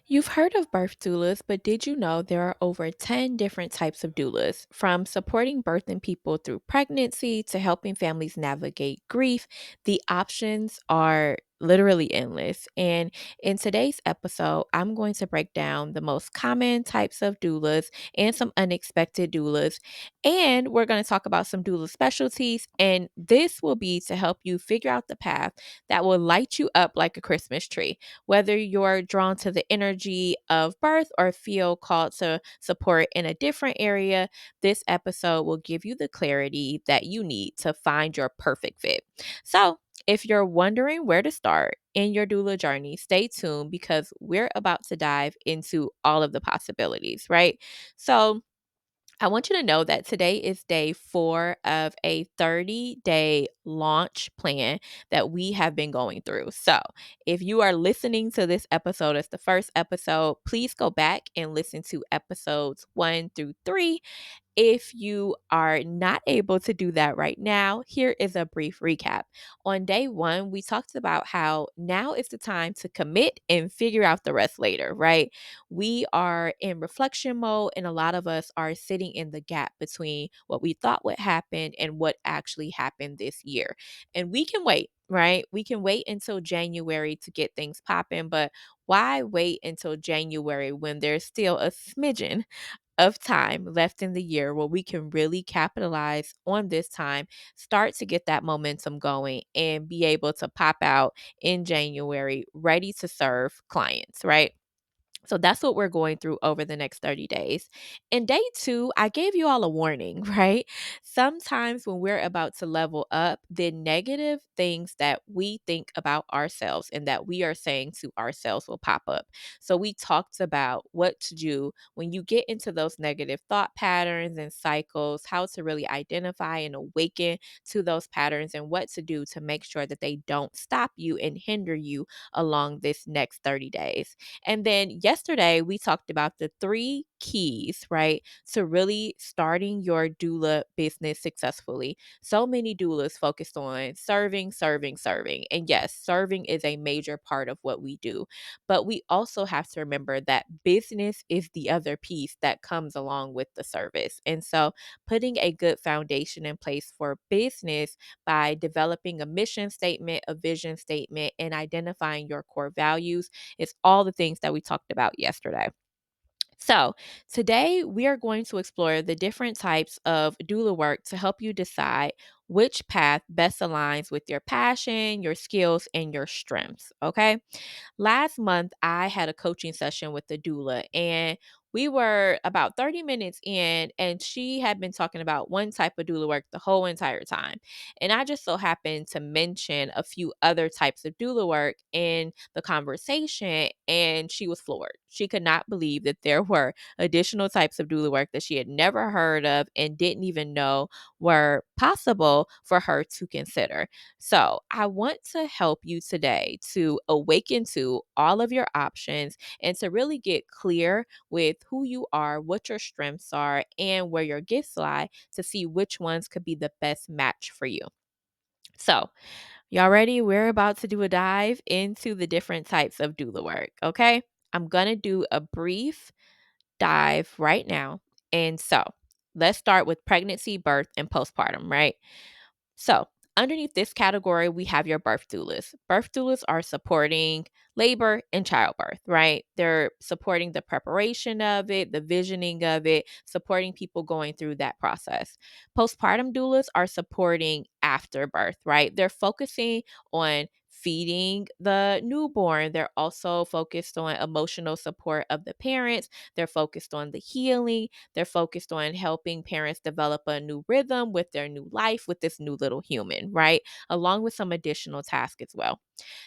You've heard of birth doulas, but did you know there are over 10 different types of doulas? From supporting birthing people through pregnancy to helping families navigate grief, the options are literally endless. And in today's episode, I'm going to break down the most common types of doulas and some unexpected doulas. And we're going to talk about some doula specialties. And this will be to help you figure out the path that will light you up like a Christmas tree. Whether you're drawn to the energy of birth or feel called to support in a different area, this episode will give you the clarity that you need to find your perfect fit. So, if you're wondering where to start in your doula journey, stay tuned because we're about to dive into all of the possibilities, right? So, I want you to know that today is day 4 of a 30-day launch plan that we have been going through. So, if you are listening to this episode as the first episode, please go back and listen to episodes 1 through 3. If you are not able to do that right now, here is a brief recap. On day 1, we talked about how now is the time to commit and figure out the rest later, right? We are in reflection mode, and a lot of us are sitting in the gap between what we thought would happen and what actually happened this year. And we can wait, right? We can wait until January to get things popping, but why wait until January when there's still a smidgen of time left in the year where we can really capitalize on this time, start to get that momentum going, and be able to pop out in January ready to serve clients, right? So that's what we're going through over the next 30 days. In day 2, I gave you all a warning, right? Sometimes when we're about to level up, the negative things that we think about ourselves and that we are saying to ourselves will pop up. So we talked about what to do when you get into those negative thought patterns and cycles, how to really identify and awaken to those patterns and what to do to make sure that they don't stop you and hinder you along this next 30 days. And then yesterday, we talked about the 3 keys, right, to really starting your doula business successfully. So many doulas focused on serving, serving, serving. And yes, serving is a major part of what we do. But we also have to remember that business is the other piece that comes along with the service. And so putting a good foundation in place for business by developing a mission statement, a vision statement, and identifying your core values, it's all the things that we talked about yesterday. So, today we are going to explore the different types of doula work to help you decide which path best aligns with your passion, your skills, and your strengths. Okay. Last month, I had a coaching session with the doula, and we were about 30 minutes in, and she had been talking about one type of doula work the whole entire time. And I just so happened to mention a few other types of doula work in the conversation, and she was floored. She could not believe that there were additional types of doula work that she had never heard of and didn't even know were possible for her to consider. So, I want to help you today to awaken to all of your options and to really get clear with who you are, what your strengths are, and where your gifts lie to see which ones could be the best match for you. So, y'all ready? We're about to do a dive into the different types of doula work, okay? I'm going to do a brief dive right now. And so, let's start with pregnancy, birth, and postpartum, right? So, underneath this category, we have your birth doulas. Birth doulas are supporting labor and childbirth, right? They're supporting the preparation of it, the visioning of it, supporting people going through that process. Postpartum doulas are supporting after birth, right? They're focusing on feeding the newborn. They're also focused on emotional support of the parents. They're focused on the healing. They're focused on helping parents develop a new rhythm with their new life with this new little human, right? Along with some additional tasks as well.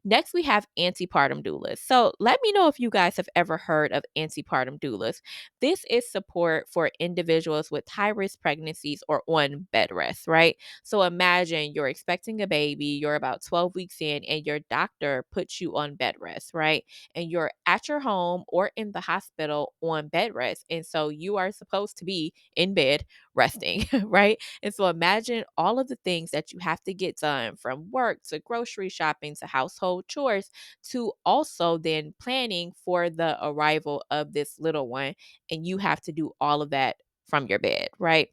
Next, we have antepartum doulas. So let me know if you guys have ever heard of antepartum doulas. This is support for individuals with high risk pregnancies or on bed rest, right? So imagine you're expecting a baby, you're about 12 weeks in, and your doctor puts you on bed rest, right? And you're at your home or in the hospital on bed rest. And so you are supposed to be in bed resting, right? And so imagine all of the things that you have to get done, from work to grocery shopping to household chores to also then planning for the arrival of this little one. And you have to do all of that from your bed, right?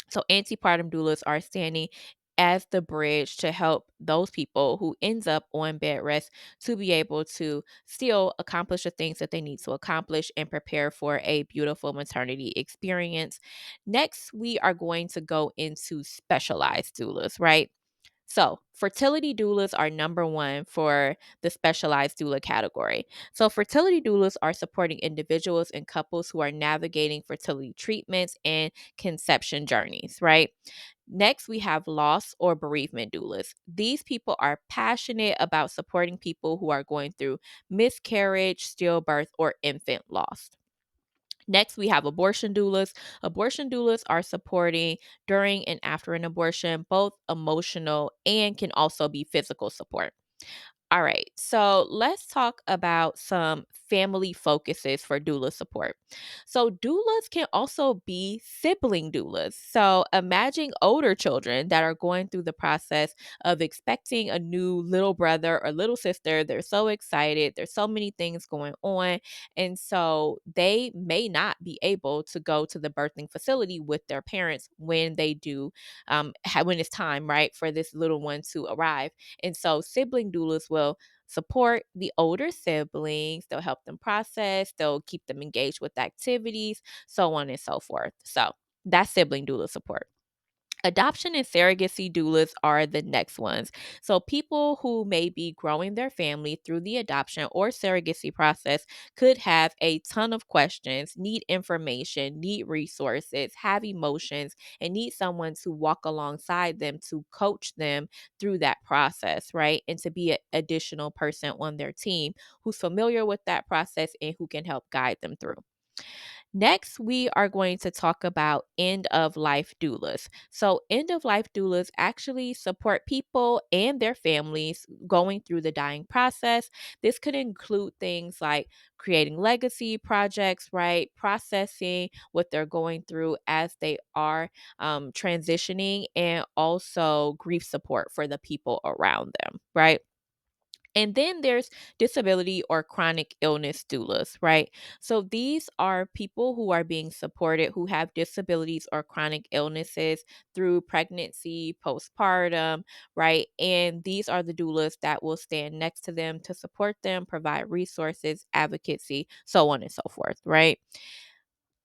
So antepartum doulas are standing as the bridge to help those people who ends up on bed rest to be able to still accomplish the things that they need to accomplish and prepare for a beautiful maternity experience. Next, we are going to go into specialized doulas, right? So, fertility doulas are number one for the specialized doula category. So, fertility doulas are supporting individuals and couples who are navigating fertility treatments and conception journeys, right? Next, we have loss or bereavement doulas. These people are passionate about supporting people who are going through miscarriage, stillbirth, or infant loss. Next, we have abortion doulas. Abortion doulas are supporting during and after an abortion, both emotional and can also be physical support. All right, so let's talk about some family focuses for doula support. So, doulas can also be sibling doulas. So, imagine older children that are going through the process of expecting a new little brother or little sister. They're so excited, there's so many things going on. And so, they may not be able to go to the birthing facility with their parents when they do, when it's time, right, for this little one to arrive. And so sibling doulas will support the older siblings, they'll help them process, they'll keep them engaged with activities, so on and so forth. So that's sibling doula support. Adoption and surrogacy doulas are the next ones. So, people who may be growing their family through the adoption or surrogacy process could have a ton of questions, need information, need resources, have emotions, and need someone to walk alongside them to coach them through that process, right? And to be an additional person on their team who's familiar with that process and who can help guide them through. Next, we are going to talk about end of life doulas. So, end of life doulas actually support people and their families going through the dying process. This could include things like creating legacy projects, right? Processing what they're going through as they are transitioning, and also grief support for the people around them, right? And then there's disability or chronic illness doulas, right? So these are people who are being supported who have disabilities or chronic illnesses through pregnancy, postpartum, right? And these are the doulas that will stand next to them to support them, provide resources, advocacy, so on and so forth, right?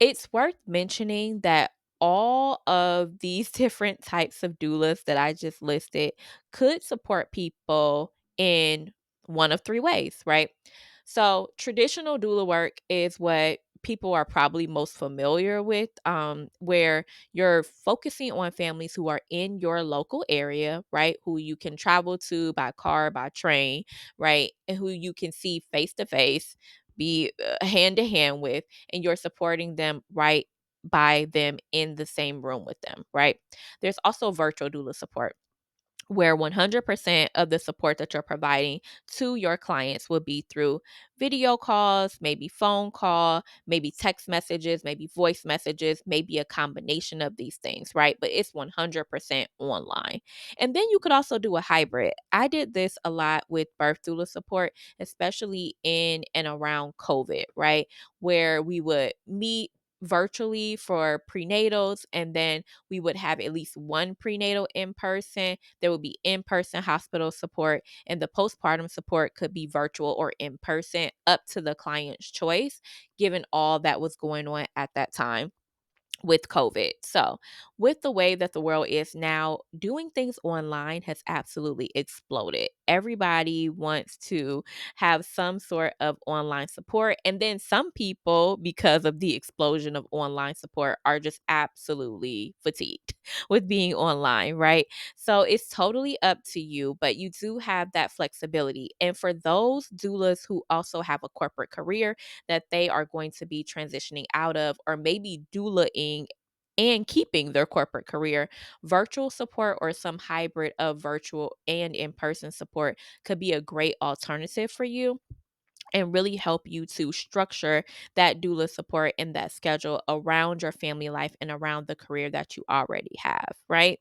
It's worth mentioning that all of these different types of doulas that I just listed could support people in one of three ways, right? So, traditional doula work is what people are probably most familiar with, where you're focusing on families who are in your local area, right? Who you can travel to by car, by train, right? And who you can see face to face, be hand to hand with, and you're supporting them right by them in the same room with them, right? There's also virtual doula support, where 100% of the support that you're providing to your clients will be through video calls, maybe phone call, maybe text messages, maybe voice messages, maybe a combination of these things, right? But it's 100% online. And then you could also do a hybrid. I did this a lot with birth doula support, especially in and around COVID, right? Where we would meet virtually for prenatals, and then we would have at least one prenatal in person. There would be in person hospital support, and the postpartum support could be virtual or in person, up to the client's choice, given all that was going on at that time with COVID. So, with the way that the world is now, doing things online has absolutely exploded. Everybody wants to have some sort of online support. And then some people, because of the explosion of online support, are just absolutely fatigued with being online, right? So, it's totally up to you, but you do have that flexibility. And for those doulas who also have a corporate career that they are going to be transitioning out of, or maybe doulaing and keeping their corporate career. Virtual support or some hybrid of virtual and in person support could be a great alternative for you and really help you to structure that doula support and that schedule around your family life and around the career that you already have, right?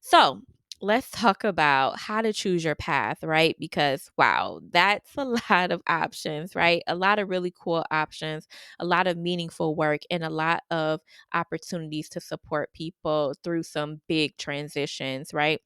So, let's talk about how to choose your path, right? Because wow, that's a lot of options, right? A lot of really cool options, a lot of meaningful work, and a lot of opportunities to support people through some big transitions, right?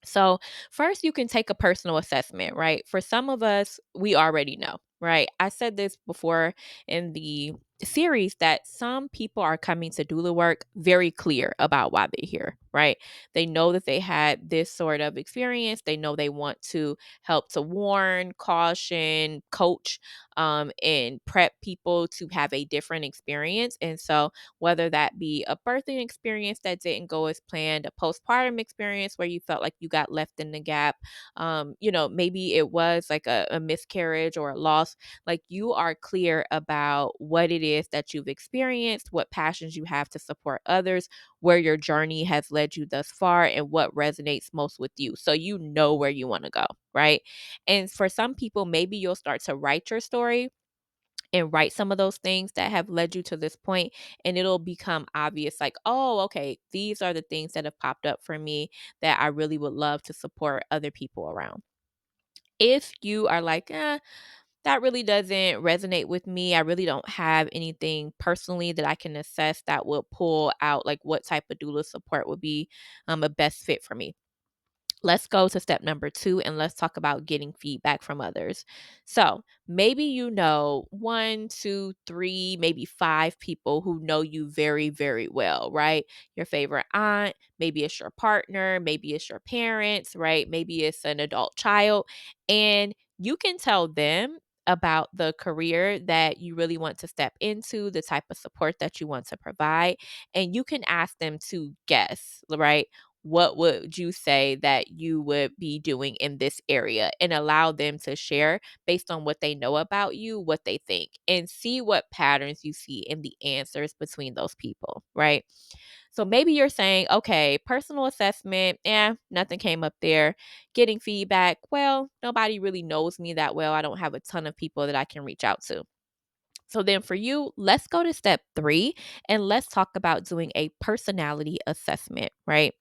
So, first, you can take a personal assessment, right? For some of us, we already know, right? I said this before in the series that some people are coming to doula work very clear about why they're here, right? They know that they had this sort of experience. They know they want to help to warn, caution, coach, and prep people to have a different experience. And so, whether that be a birthing experience that didn't go as planned, a postpartum experience where you felt like you got left in the gap, maybe it was like a miscarriage or a loss, like you are clear about what it is that you've experienced, what passions you have to support others, where your journey has led you thus far, and what resonates most with you. So you know where you want to go, right? And for some people, maybe you'll start to write your story and write some of those things that have led you to this point, and it'll become obvious like, oh, okay, these are the things that have popped up for me that I really would love to support other people around. If you are like, that really doesn't resonate with me, I really don't have anything personally that I can assess that will pull out like what type of doula support would be a best fit for me. Let's go to step number 2 and let's talk about getting feedback from others. So, maybe you know 1, 2, 3, maybe 5 people who know you very, very well, right? Your favorite aunt, maybe it's your partner, maybe it's your parents, right? Maybe it's an adult child. And you can tell them about the career that you really want to step into, the type of support that you want to provide, and you can ask them to guess, right? What would you say that you would be doing in this area, and allow them to share based on what they know about you, what they think, and see what patterns you see in the answers between those people, right? So maybe you're saying, okay, personal assessment, nothing came up there. Getting feedback, well, nobody really knows me that well. I don't have a ton of people that I can reach out to. So then for you, let's go to step 3 and let's talk about doing a personality assessment, right?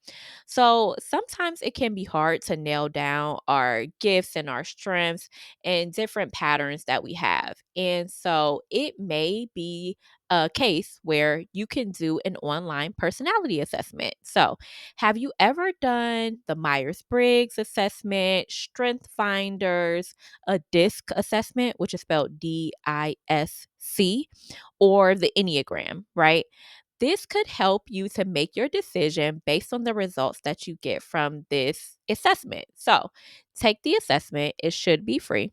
So sometimes it can be hard to nail down our gifts and our strengths and different patterns that we have. And so it may be a case where you can do an online personality assessment. So, have you ever done the Myers Briggs assessment, Strength Finders, a DISC assessment, which is spelled DISC, or the Enneagram, right? This could help you to make your decision based on the results that you get from this assessment. So, take the assessment, it should be free,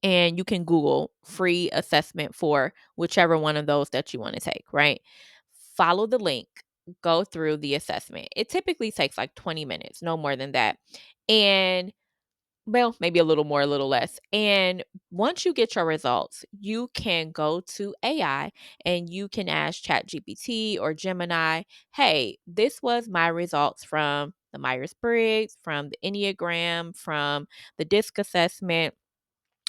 and you can Google free assessment for whichever one of those that you want to take, right? Follow the link, go through the assessment. It typically takes like 20 minutes, no more than that. And well, maybe a little more, a little less. And once you get your results, you can go to AI and you can ask ChatGPT or Gemini, hey, this was my results from the Myers Briggs, from the Enneagram, from the DISC assessment,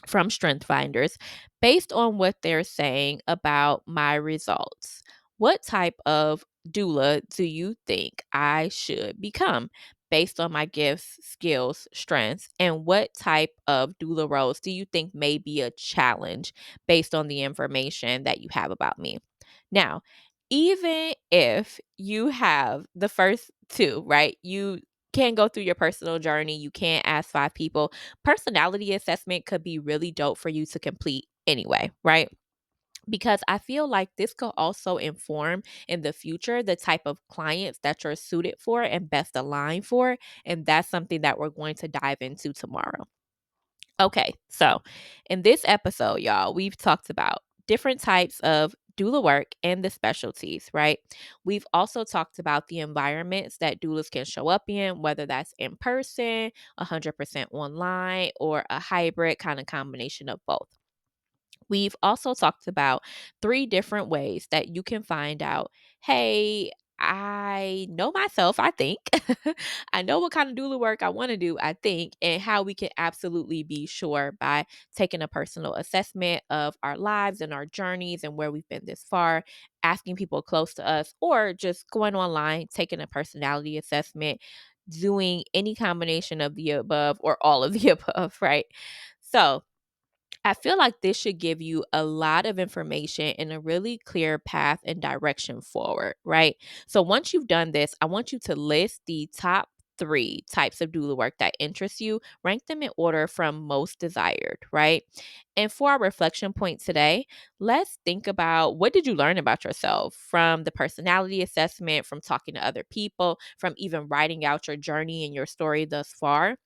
from Strength Finders, based on what they're saying about my results. What type of doula do you think I should become based on my gifts, skills, strengths? And what type of doula roles do you think may be a challenge based on the information that you have about me? Now, even if you have the first two, right? You can go through your personal journey, you can't ask 5 people. Personality assessment could be really dope for you to complete anyway, right? Because I feel like this could also inform in the future the type of clients that you're suited for and best aligned for. And that's something that we're going to dive into tomorrow. Okay, so in this episode, y'all, we've talked about different types of doula work and the specialties, right? We've also talked about the environments that doulas can show up in, whether that's in person, 100% online, or a hybrid kind of combination of both. We've also talked about 3 different ways that you can find out, "Hey, I know myself, I think. I know what kind of doula work I wanna do, I think," and how we can absolutely be sure by taking a personal assessment of our lives and our journeys and where we've been this far, asking people close to us, or just going online, taking a personality assessment, doing any combination of the above or all of the above, right? So I feel like this should give you a lot of information and a really clear path and direction forward, right? So once you've done this, I want you to list the top 3 types of doula work that interest you, rank them in order from most desired, right? And for our reflection point today, let's think about, what did you learn about yourself from the personality assessment, from talking to other people, from even writing out your journey and your story thus far?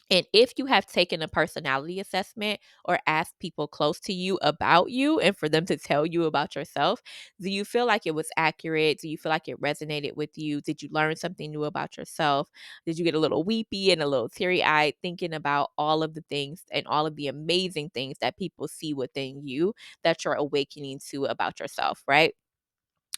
And if you have taken a personality assessment or asked people close to you about you and for them to tell you about yourself, do you feel like it was accurate? Do you feel like it resonated with you? Did you learn something new about yourself? Did you get a little weepy and a little teary eyed thinking about all of the things and all of the amazing things that people see within you that you're awakening to about yourself, right?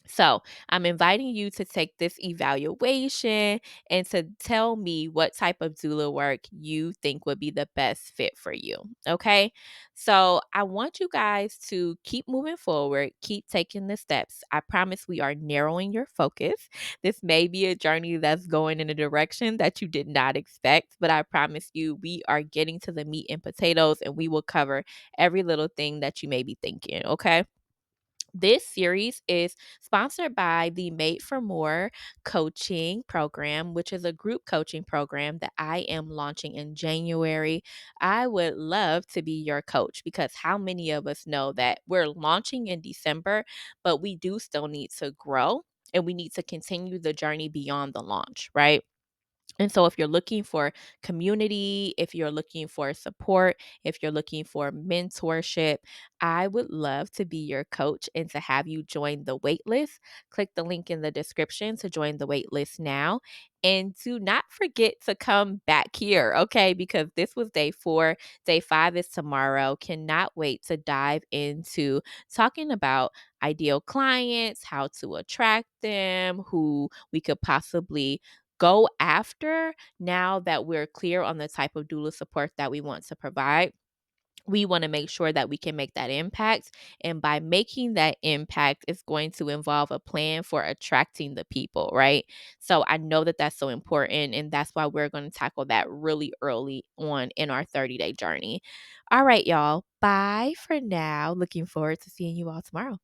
So, I'm inviting you to take this evaluation and to tell me what type of doula work you think would be the best fit for you. Okay. So, I want you guys to keep moving forward, keep taking the steps. I promise we are narrowing your focus. This may be a journey that's going in a direction that you did not expect, but I promise you we are getting to the meat and potatoes and we will cover every little thing that you may be thinking. Okay. This series is sponsored by the Made for More coaching program, which is a group coaching program that I am launching in January. I would love to be your coach because how many of us know that we're launching in December, but we do still need to grow and we need to continue the journey beyond the launch, right? And so, if you're looking for community, if you're looking for support, if you're looking for mentorship, I would love to be your coach and to have you join the wait list. Click the link in the description to join the wait list now. And do not forget to come back here, okay? Because this was day 4. Day 5 is tomorrow. Cannot wait to dive into talking about ideal clients, how to attract them, who we could possibly go after now that we're clear on the type of doula support that we want to provide. We want to make sure that we can make that impact. And by making that impact, it's going to involve a plan for attracting the people, right? So I know that that's so important. And that's why we're going to tackle that really early on in our 30-day journey. All right, y'all. Bye for now. Looking forward to seeing you all tomorrow.